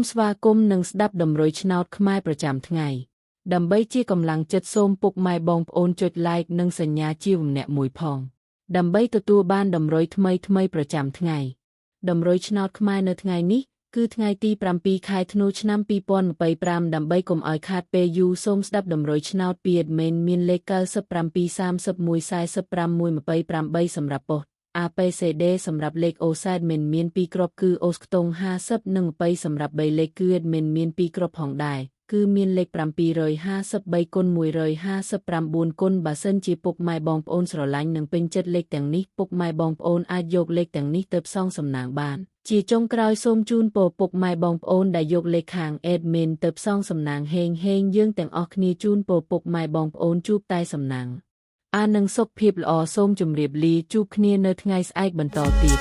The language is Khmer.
ស្វាគមន៍និងស្ដាប់ដំរុយឆ្នោតខ្មែរប្រចាំថ្ងៃដើម្បីជាកម្លាំងចិត្តសូមពុកម៉ែបងប្អូនចុច like និងសញ្ញាជាវម្នាក់មួយផងដើម្បីទទួលបានដំរុយថ្មីប្រចាំថ្ងៃដំរុយឆ្នោតខ្មែរនៅថ្ងៃនេះគឺថ្ងៃទី7 ខែធ្នូឆ្នាំ2025ដើម្បីកុំឲ្យខាតពេលយូរសូមស្ដាប់ដំរុយឆ្នោតពី admin មានលេខ97 31 45 128សម្រាប់ប៉ុស្តិ៍ APCD សម្រាប់លេខ OZ admin មាន2គ្រាប់គឺ OZ ខ្ទង់50និង20សម្រាប់3លេខគឺ admin មាន2គ្រាប់ផងដែរគឺមានលេខ753គុណ159គុណបើសិនជាពុកម៉ែបងប្អូនស្រឡាញ់និងពេញចិត្តលេខទាំងនេះពុកម៉ែបងប្អូនអាចយកលេខទាំងនេះទៅផ្សងសំណាងបានជាចុងក្រោយសូមជូនពរពុកម៉ែបងប្អូនដែលយកលេខខាង admin ទៅផ្សងសំណាងហេងយើងទាំងអស់គ្នាជូនពរពុកម៉ែបងប្អូនជួបតែសំណាងនិងសុខភាពល្អសូមជម្រាបលាជួបគ្នានៅថ្ងៃស្អែកបន្តទៀត